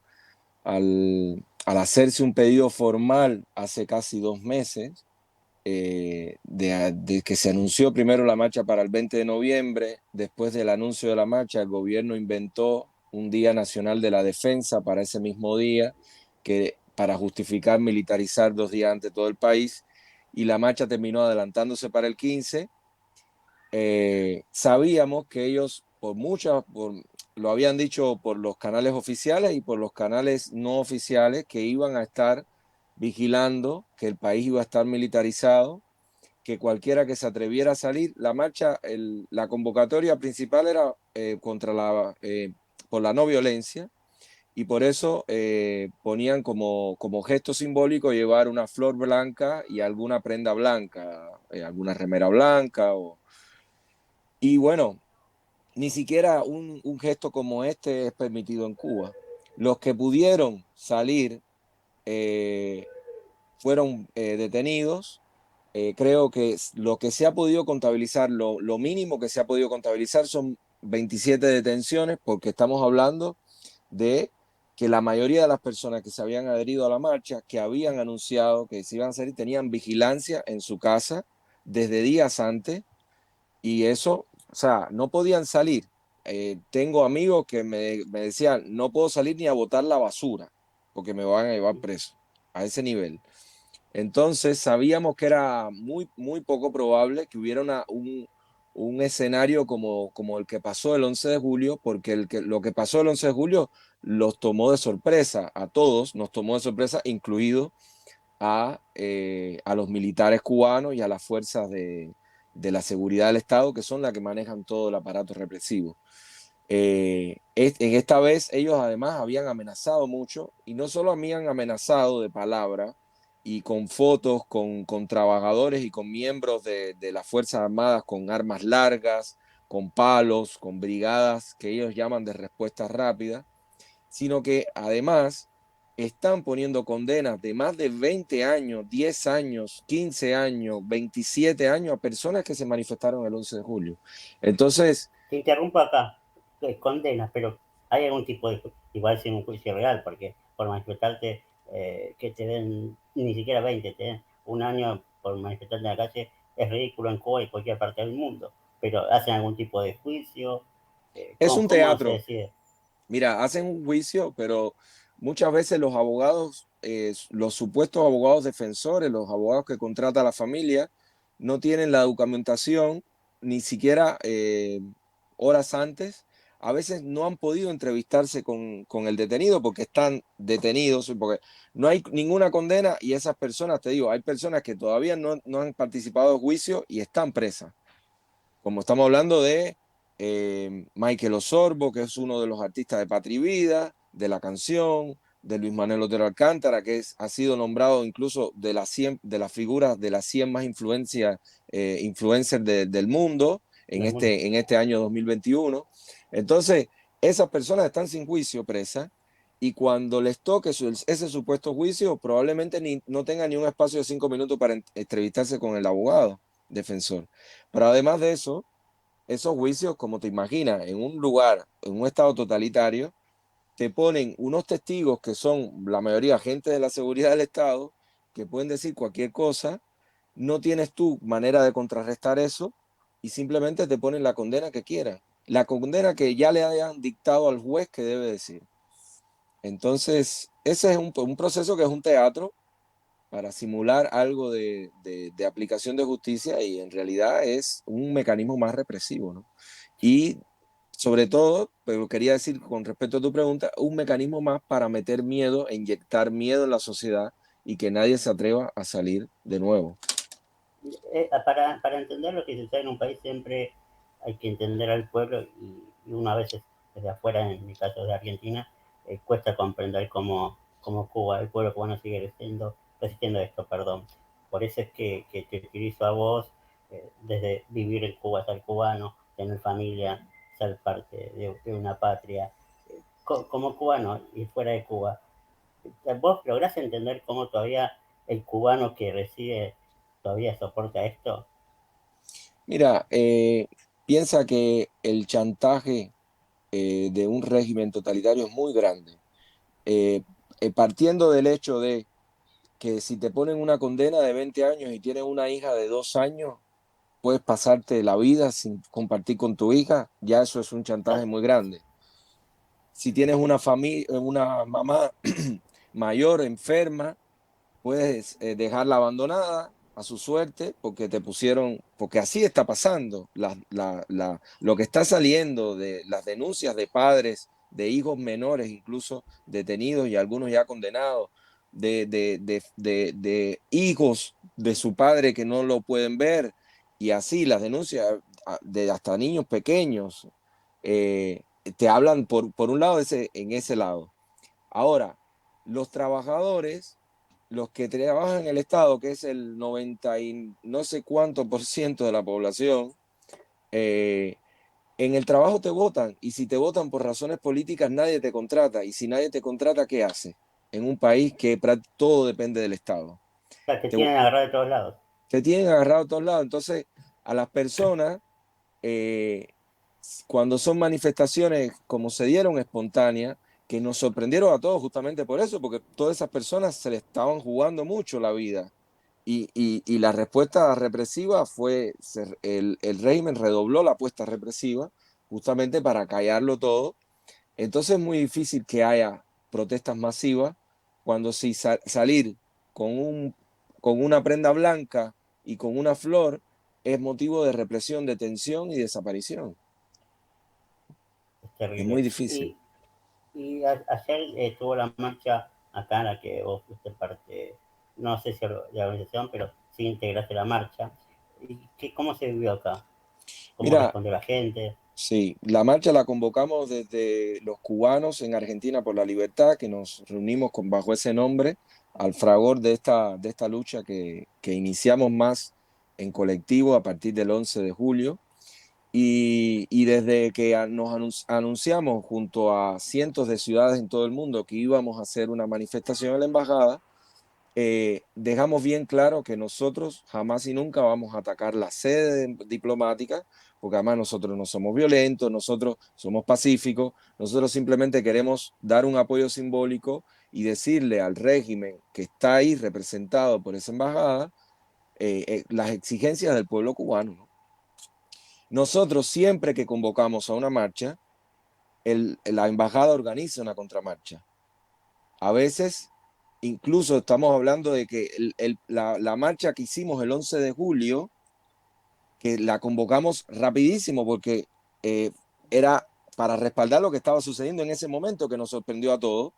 al hacerse un pedido formal hace casi 2 meses, de que se anunció primero la marcha para el 20 de noviembre, después del anuncio de la marcha, el gobierno inventó un Día Nacional de la Defensa para ese mismo día, para justificar militarizar 2 días antes todo el país, y la marcha terminó adelantándose para el 15. Sabíamos que ellos, lo habían dicho por los canales oficiales y por los canales no oficiales, que iban a estar vigilando, que el país iba a estar militarizado, que cualquiera que se atreviera a salir, la marcha, la convocatoria principal era por la no violencia, y por eso ponían como gesto simbólico llevar una flor blanca y alguna prenda blanca, alguna remera blanca. Y bueno, ni siquiera un gesto como este es permitido en Cuba. Los que pudieron salir eh, fueron detenidos. Creo que lo que se ha podido contabilizar, lo mínimo que se ha podido contabilizar son 27 detenciones, porque estamos hablando de que la mayoría de las personas que se habían adherido a la marcha, que habían anunciado que se iban a salir, tenían vigilancia en su casa desde días antes, y eso, o sea, no podían salir. Tengo amigos que me decían, no puedo salir ni a botar la basura, porque me van a llevar preso, a ese nivel. Entonces sabíamos que era muy, muy poco probable que hubiera un escenario como el que pasó el 11 de julio, porque lo que pasó el 11 de julio los tomó de sorpresa, a todos nos tomó de sorpresa, incluido a los militares cubanos y a las fuerzas de la seguridad del Estado, que son las que manejan todo el aparato represivo. En esta vez ellos además habían amenazado mucho, y no solo habían amenazado de palabra y con fotos con trabajadores y con miembros de las Fuerzas Armadas con armas largas, con palos, con brigadas que ellos llaman de respuesta rápida, sino que además están poniendo condenas de más de 20 años, 10 años, 15 años, 27 años a personas que se manifestaron el 11 de julio. Entonces, Te interrumpo acá, condenas, pero ¿hay algún tipo de, igual sin un juicio real, porque por manifestarte, que te den ni siquiera 20, te den un año por manifestarte en la calle, es ridículo en Cuba y cualquier parte del mundo, pero ¿hacen algún tipo de juicio? es un ¿Cómo se teatro. decide? Mira, hacen un juicio, pero muchas veces los abogados, los supuestos abogados defensores, los abogados que contrata la familia, no tienen la documentación ni siquiera horas antes. A veces no han podido entrevistarse con el detenido porque están detenidos, porque no hay ninguna condena, y esas personas, te digo, hay personas que todavía no han participado de juicio y están presas. Como estamos hablando de Michael Osorbo, que es uno de los artistas de Patria y Vida, de la canción, de Luis Manuel Otero Alcántara, que ha sido nombrado incluso de las figuras de las 100 más influencers del mundo Del mundo. en este año 2021. Entonces, esas personas están sin juicio, presas, y cuando les toque ese supuesto juicio, probablemente no tengan ni un espacio de 5 minutos para entrevistarse con el abogado defensor. Pero además de eso, esos juicios, como te imaginas, en un lugar, en un estado totalitario, te ponen unos testigos que son la mayoría agentes de la seguridad del Estado, que pueden decir cualquier cosa, no tienes tú manera de contrarrestar eso, y simplemente te ponen la condena que quieran, la condena que ya le hayan dictado al juez que debe decir. Entonces, ese es un proceso que es un teatro para simular algo de aplicación de justicia, y en realidad es un mecanismo más represivo, ¿no? Y sobre todo, pero quería decir con respecto a tu pregunta, un mecanismo más para meter miedo, e inyectar miedo en la sociedad y que nadie se atreva a salir de nuevo. Para entender lo que sucede en un país siempre hay que entender al pueblo y una vez desde afuera, en mi caso de Argentina, cuesta comprender cómo Cuba, el pueblo cubano sigue resistiendo esto, perdón. Por eso es que te utilizo a vos, desde vivir en Cuba, ser cubano, tener familia, ser parte de una patria, como cubano y fuera de Cuba. ¿Vos lográs entender cómo todavía el cubano que reside todavía soporta esto? Mira, piensa que el chantaje de un régimen totalitario es muy grande. Eh, Partiendo del hecho de que si te ponen una condena de 20 años y tienes una hija de 2 años, puedes pasarte la vida sin compartir con tu hija, ya eso es un chantaje muy grande. Si tienes una familia, una mamá mayor, enferma, puedes dejarla abandonada a su suerte porque te pusieron, porque así está pasando. Lo que está saliendo de las denuncias de padres, de hijos menores, incluso detenidos y algunos ya condenados, de hijos de su padre que no lo pueden ver, y así las denuncias de hasta niños pequeños, te hablan por un lado en ese lado. Ahora, los trabajadores, los que trabajan en el Estado, que es el 90 y no sé cuánto por ciento de la población, en el trabajo te votan, y si te votan por razones políticas nadie te contrata, y si nadie te contrata, ¿qué hace? En un país que todo depende del Estado. O sea, te Te, tienen agarrado de todos lados. te tienen agarrado a todos lados. Entonces, a las personas, eh, cuando son manifestaciones como se dieron espontáneas, que nos sorprendieron a todos justamente por eso, porque todas esas personas se le estaban jugando mucho la vida. Y la respuesta represiva fue, el régimen redobló la apuesta represiva justamente para callarlo todo. Entonces es muy difícil que haya protestas masivas cuando si salir con una prenda blanca y con una flor es motivo de represión, de tensión y desaparición. Es Es muy terrible. difícil. Ayer estuvo la marcha acá en la que vos fuiste parte, no sé si de la organización, pero sí integraste la marcha. ¿Cómo se vivió acá? ¿Cómo Mira, respondió la gente? sí, la marcha la convocamos desde los cubanos en Argentina por la Libertad, que nos reunimos bajo ese nombre, al fragor de esta lucha que iniciamos más en colectivo a partir del 11 de julio. Y desde que nos anunciamos junto a cientos de ciudades en todo el mundo que íbamos a hacer una manifestación en la embajada, dejamos bien claro que nosotros jamás y nunca vamos a atacar la sede diplomática, porque además nosotros no somos violentos, nosotros somos pacíficos, nosotros simplemente queremos dar un apoyo simbólico y decirle al régimen que está ahí representado por esa embajada las exigencias del pueblo cubano, ¿no? Nosotros siempre que convocamos a una marcha, la embajada organiza una contramarcha. A veces, incluso estamos hablando de que la marcha que hicimos el 11 de julio, que la convocamos rapidísimo porque era para respaldar lo que estaba sucediendo en ese momento, que nos sorprendió a todos.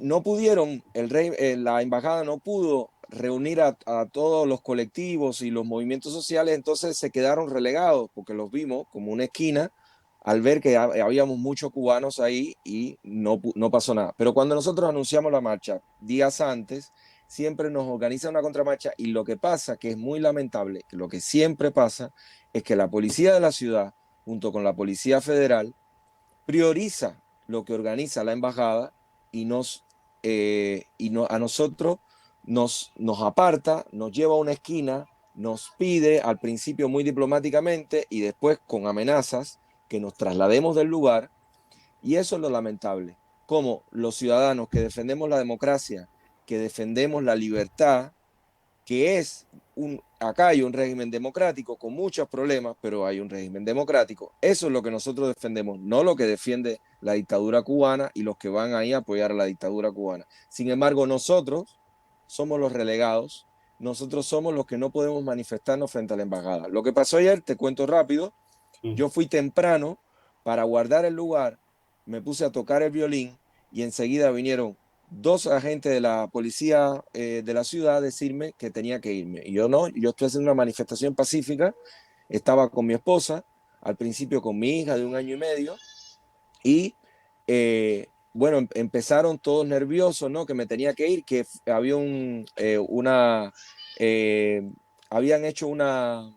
No pudieron, la embajada no pudo reunir a todos los colectivos y los movimientos sociales, entonces se quedaron relegados porque los vimos como una esquina al ver que habíamos muchos cubanos ahí y no pasó nada. Pero cuando nosotros anunciamos la marcha días antes, siempre nos organiza una contramarcha, y lo que pasa, que es muy lamentable, que lo que siempre pasa es que la policía de la ciudad, junto con la Policía Federal, prioriza lo que organiza la embajada y a nosotros nos aparta, nos lleva a una esquina, nos pide al principio muy diplomáticamente y después con amenazas que nos traslademos del lugar. Y eso es lo lamentable, como los ciudadanos que defendemos la democracia, que defendemos la libertad, que es acá hay un régimen democrático con muchos problemas, pero hay un régimen democrático. Eso es lo que nosotros defendemos, no lo que defiende la dictadura cubana y los que van ahí a apoyar a la dictadura cubana. Sin embargo, nosotros somos los relegados, nosotros somos los que no podemos manifestarnos frente a la embajada. Lo que pasó ayer, te cuento rápido, Yo fui temprano para guardar el lugar, me puse a tocar el violín y enseguida vinieron 2 agentes de la policía de la ciudad a decirme que tenía que irme. Y yo no, yo estoy haciendo una manifestación pacífica, estaba con mi esposa, al principio con mi hija de 1 año y medio, y bueno, empezaron todos nerviosos, ¿no? Que me tenía que ir, que había habían hecho una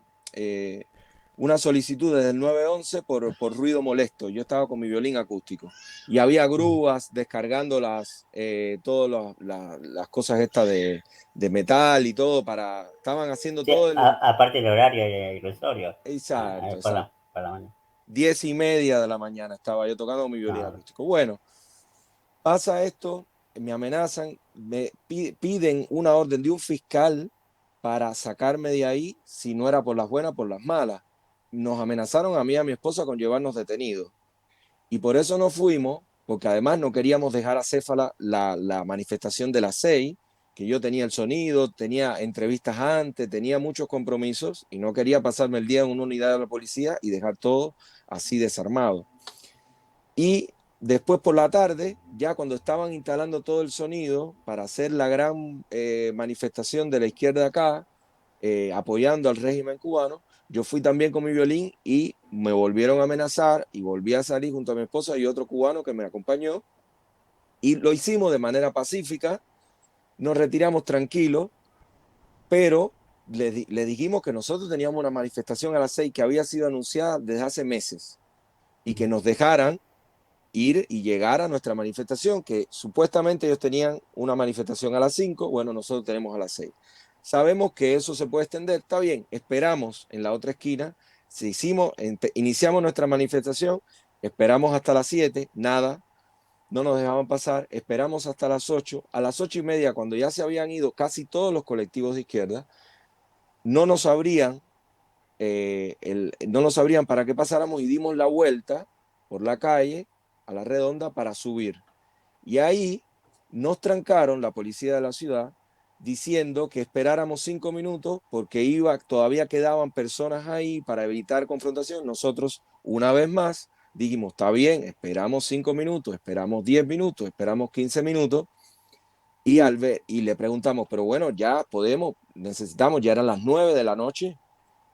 solicitud desde el 911 por ruido molesto. Yo estaba con mi violín acústico y había grúas descargando todas las cosas estas de metal y todo estaban haciendo Sí, todo aparte el horario era irrisorio. Exacto, Por exacto. la mañana. 10:30 de la mañana estaba yo tocando mi violín acústico. Bueno, pasa esto, me amenazan, me piden una orden de un fiscal para sacarme de ahí, si no era por las buenas, por las malas. Nos amenazaron a mí y a mi esposa con llevarnos detenidos. Y por eso no fuimos, porque además no queríamos dejar acéfala la manifestación de las 6, que yo tenía el sonido, tenía entrevistas antes, tenía muchos compromisos y no quería pasarme el día en una unidad de la policía y dejar todo así desarmado. Y después por la tarde, ya cuando estaban instalando todo el sonido para hacer la gran manifestación de la izquierda acá, apoyando al régimen cubano, yo fui también con mi violín y me volvieron a amenazar y volví a salir junto a mi esposa y otro cubano que me acompañó y lo hicimos de manera pacífica, nos retiramos tranquilos, pero le dijimos que nosotros teníamos una manifestación a las 6 que había sido anunciada desde hace meses y que nos dejaran ir y llegar a nuestra manifestación, que supuestamente ellos tenían una manifestación a las 5, bueno, nosotros tenemos a las 6. Sabemos que eso se puede extender, está bien, esperamos en la otra esquina, iniciamos nuestra manifestación, esperamos hasta las 7, nada, no nos dejaban pasar, esperamos hasta las 8, a las 8:30, cuando ya se habían ido casi todos los colectivos de izquierda, no nos abrían para que pasáramos y dimos la vuelta por la calle a la redonda para subir. Y ahí nos trancaron la policía de la ciudad diciendo que esperáramos 5 minutos porque todavía quedaban personas ahí para evitar confrontación. Nosotros, una vez más, dijimos, está bien, esperamos 5 minutos, esperamos 10 minutos, esperamos 15 minutos. Y le preguntamos, pero bueno, ya necesitamos, ya eran las 9 de la noche,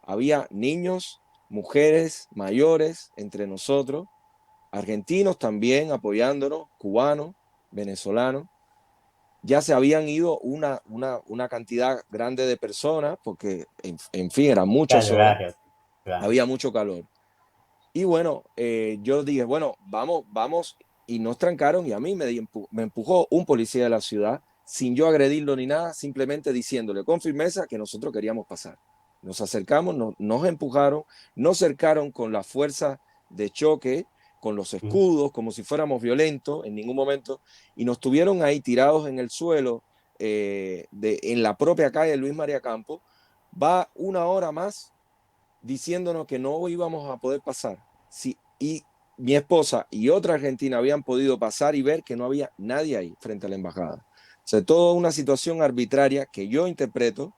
había niños, mujeres, mayores entre nosotros, argentinos también apoyándonos, cubanos, venezolanos. Ya se habían ido una cantidad grande de personas, porque en fin, eran muchas horas, había mucho calor. Y bueno, yo dije, bueno, vamos, y nos trancaron y a mí me empujó un policía de la ciudad, sin yo agredirlo ni nada, simplemente diciéndole con firmeza que nosotros queríamos pasar. Nos acercamos, nos empujaron, nos cercaron con la fuerza de choque, con los escudos, como si fuéramos violentos en ningún momento, y nos tuvieron ahí tirados en el suelo, en la propia calle Luis María Campos. Va 1 hora más diciéndonos que no íbamos a poder pasar. Sí, y mi esposa y otra argentina habían podido pasar y ver que no había nadie ahí frente a la embajada. O sea, toda una situación arbitraria que yo interpreto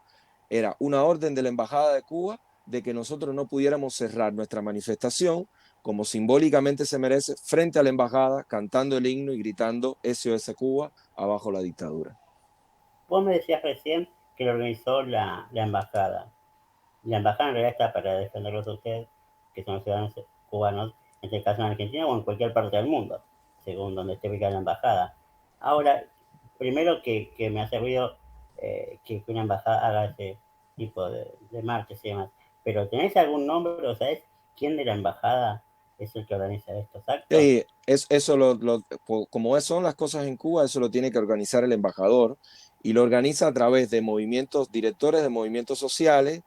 era una orden de la Embajada de Cuba de que nosotros no pudiéramos cerrar nuestra manifestación como simbólicamente se merece frente a la embajada, cantando el himno y gritando SOS Cuba, abajo la dictadura. Vos me decías recién que lo organizó la embajada. La embajada en realidad está para defenderlos a ustedes, que son ciudadanos cubanos, en este caso en Argentina o en cualquier parte del mundo, según donde esté ubicada la embajada. Ahora, primero que me ha servido que una embajada haga ese tipo de marchas y demás, pero ¿tenés algún nombre o sabés quién de la embajada es el que organiza estos actos? Sí, como son las cosas en Cuba, eso lo tiene que organizar el embajador y lo organiza a través de directores de movimientos sociales,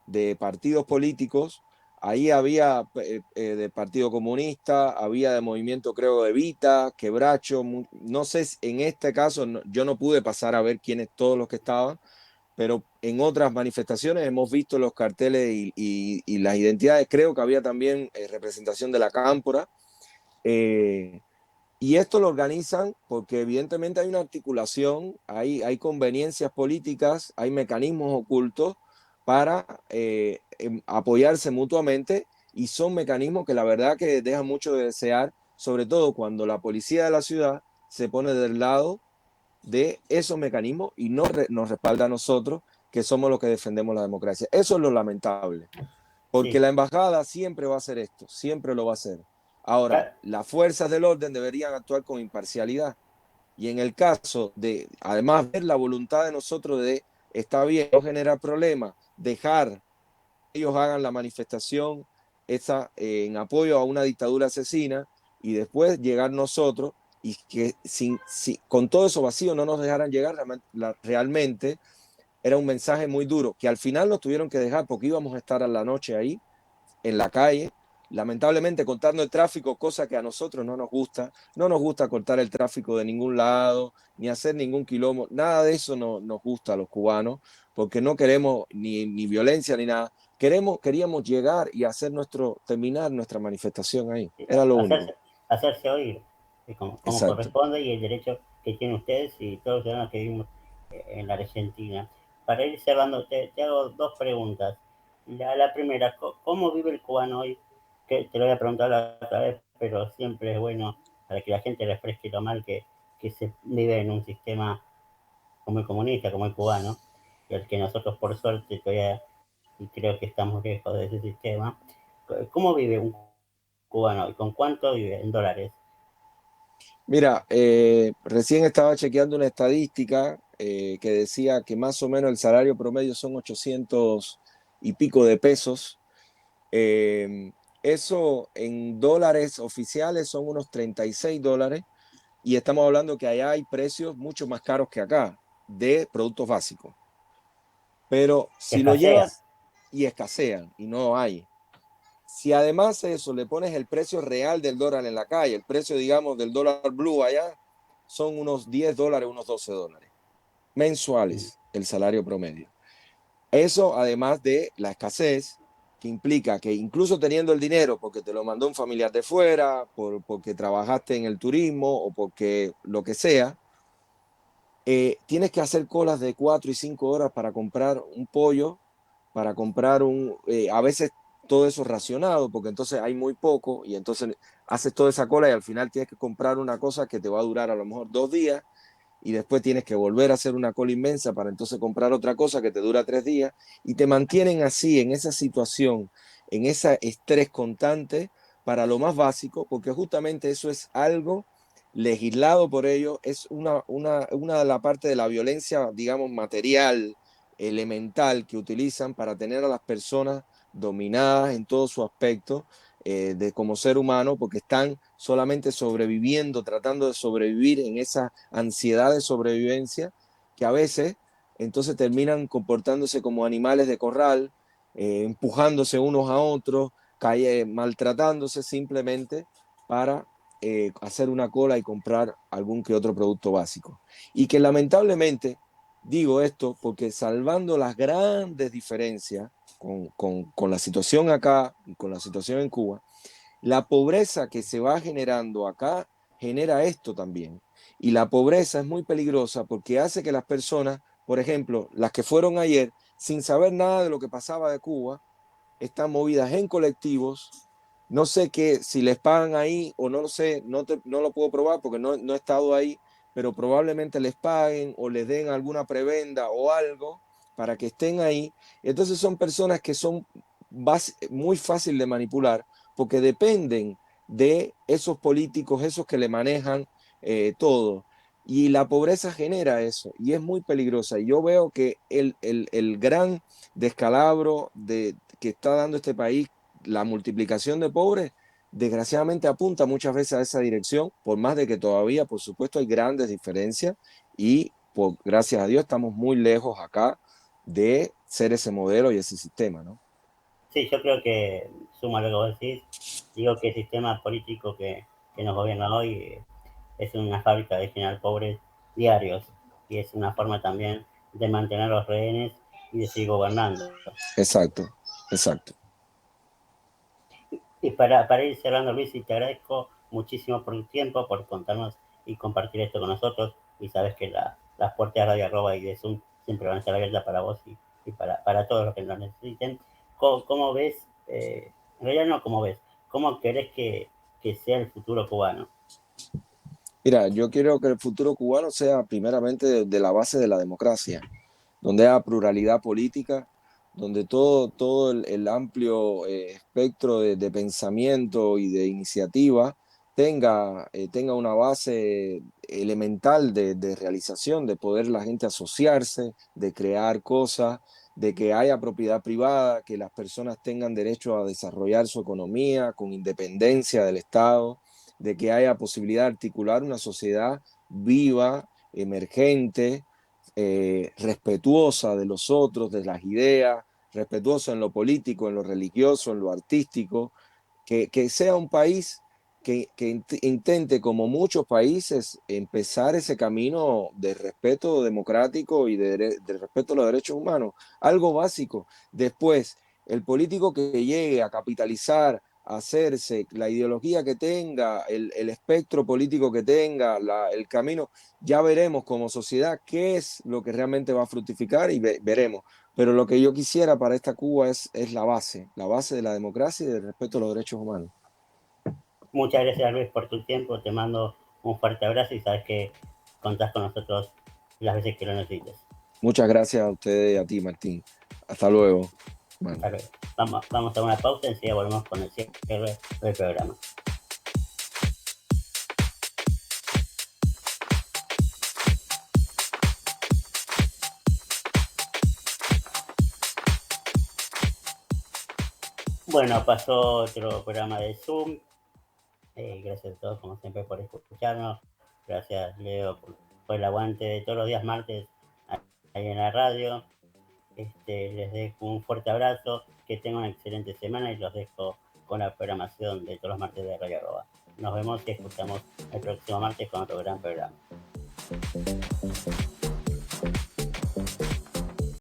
de partidos políticos. Ahí había de Partido Comunista, había de movimiento, creo, de Evita, Quebracho. No sé, en este caso yo no pude pasar a ver quiénes todos los que estaban, pero en otras manifestaciones hemos visto los carteles y las identidades. Creo que había también representación de la Cámpora. Y esto lo organizan porque evidentemente hay una articulación, hay conveniencias políticas, hay mecanismos ocultos para apoyarse mutuamente y son mecanismos que la verdad que dejan mucho de desear, sobre todo cuando la policía de la ciudad se pone del lado de esos mecanismos y nos respalda a nosotros, que somos los que defendemos la democracia. Eso es lo lamentable, porque Sí. la embajada siempre va a hacer esto, siempre lo va a hacer. Ahora, las fuerzas del orden deberían actuar con imparcialidad. Y en el caso de, además, ver la voluntad de nosotros de, está bien, no generar problemas, dejar que ellos hagan la manifestación esa, en apoyo a una dictadura asesina, y después llegar nosotros y que con todo eso vacío no nos dejaran llegar realmente, era un mensaje muy duro, que al final nos tuvieron que dejar porque íbamos a estar a la noche ahí, en la calle, lamentablemente cortando el tráfico, cosa que a nosotros no nos gusta. No nos gusta cortar el tráfico de ningún lado, ni hacer ningún quilombo, nada de eso nos gusta a los cubanos, porque no queremos ni violencia ni nada. Queríamos llegar y terminar nuestra manifestación ahí. Era lo único. Hacerse oír, como Exacto. corresponde, y el derecho que tienen ustedes y todos los ciudadanos que vivimos en la Argentina. Para ir cerrando, te hago dos preguntas. La primera, ¿cómo vive el cubano hoy? Que te lo voy a preguntar la otra vez, pero siempre es bueno para que la gente refresque lo mal que se vive en un sistema como el comunista, como el cubano, y el que nosotros por suerte todavía, y creo que estamos lejos de ese sistema. ¿Cómo vive un cubano y con cuánto vive en dólares? Mira, recién estaba chequeando una estadística que decía que más o menos el salario promedio son 800 y pico de pesos. Eso en dólares oficiales son unos $36, y estamos hablando que allá hay precios mucho más caros que acá de productos básicos. Pero si lo Escasea. llevas y escasean y no hay, si además a eso le pones el precio real del dólar en la calle, el precio, digamos, del dólar blue allá, son unos $10, unos $12 mensuales, el salario promedio. Eso además de la escasez, que implica que incluso teniendo el dinero, porque te lo mandó un familiar de fuera, porque trabajaste en el turismo o porque lo que sea, tienes que hacer colas de 4 y 5 horas para comprar un pollo, para comprar a veces todo eso racionado, porque entonces hay muy poco y entonces haces toda esa cola y al final tienes que comprar una cosa que te va a durar a lo mejor 2 días, y después tienes que volver a hacer una cola inmensa para entonces comprar otra cosa que te dura 3 días, y te mantienen así, en esa situación, en ese estrés constante para lo más básico, porque justamente eso es algo legislado por ellos, es una de la parte de la violencia, digamos, material, elemental, que utilizan para tener a las personas dominadas en todo su aspecto, de como ser humano, porque están solamente sobreviviendo, tratando de sobrevivir en esa ansiedad de sobrevivencia, que a veces entonces terminan comportándose como animales de corral, empujándose unos a otros, maltratándose simplemente para hacer una cola y comprar algún que otro producto básico. Y que lamentablemente, digo esto porque salvando las grandes diferencias con la situación acá y con la situación en Cuba, la pobreza que se va generando acá genera esto también. Y la pobreza es muy peligrosa porque hace que las personas, por ejemplo, las que fueron ayer, sin saber nada de lo que pasaba de Cuba, están movidas en colectivos. No sé si les pagan ahí o no lo sé, no lo puedo probar porque no he estado ahí, pero probablemente les paguen o les den alguna prebenda o algo para que estén ahí. Entonces son personas que son muy fácil de manipular porque dependen de esos políticos, esos que le manejan todo. Y la pobreza genera eso y es muy peligrosa. Y yo veo que el gran descalabro que está dando este país, la multiplicación de pobres, desgraciadamente apunta muchas veces a esa dirección, por más de que todavía, por supuesto, hay grandes diferencias y gracias a Dios estamos muy lejos acá de ser ese modelo y ese sistema, ¿no? Sí, yo creo que, suma lo que vos decís, digo que el sistema político que nos gobierna hoy es una fábrica de generar pobres diarios, y es una forma también de mantener los rehenes y de seguir gobernando. Exacto, exacto. Y para ir cerrando, Luis, y te agradezco muchísimo por tu tiempo, por contarnos y compartir esto con nosotros, y sabes que las puertas de Radio Arroba y de Zoom siempre van a estar abiertas para vos y para todos los que lo necesiten. ¿Cómo ves En realidad no, ¿cómo ves? ¿Cómo querés que sea el futuro cubano? Mira, yo quiero que el futuro cubano sea primeramente de la base de la democracia, donde haya pluralidad política, donde todo el amplio espectro de pensamiento y de iniciativa tenga una base elemental de realización, de poder la gente asociarse, de crear cosas, de que haya propiedad privada, que las personas tengan derecho a desarrollar su economía con independencia del Estado, de que haya posibilidad de articular una sociedad viva, emergente, respetuosa de los otros, de las ideas, respetuosa en lo político, en lo religioso, en lo artístico, que sea un país que intente, como muchos países, empezar ese camino de respeto democrático y de respeto a los derechos humanos, algo básico. Después, el político que llegue a capitalizar, a hacerse, la ideología que tenga, el espectro político que tenga, el camino, ya veremos como sociedad qué es lo que realmente va a fructificar y veremos. Pero lo que yo quisiera para esta Cuba es la base de la democracia y del respeto a los derechos humanos. Muchas gracias, Luis, por tu tiempo. Te mando un fuerte abrazo y sabes que contás con nosotros las veces que lo necesites. Muchas gracias a ustedes y a ti, Martín. Hasta luego. Bueno. Vamos a una pausa, enseguida volvemos con el cierre del programa. Bueno, pasó otro programa de Zoom. Gracias a todos, como siempre, por escucharnos. Gracias, Leo, por el aguante de todos los días martes ahí en la radio. Les dejo un fuerte abrazo, que tengan una excelente semana y los dejo con la programación de todos los martes de Radio Arroba. Nos vemos y escuchamos el próximo martes con otro gran programa.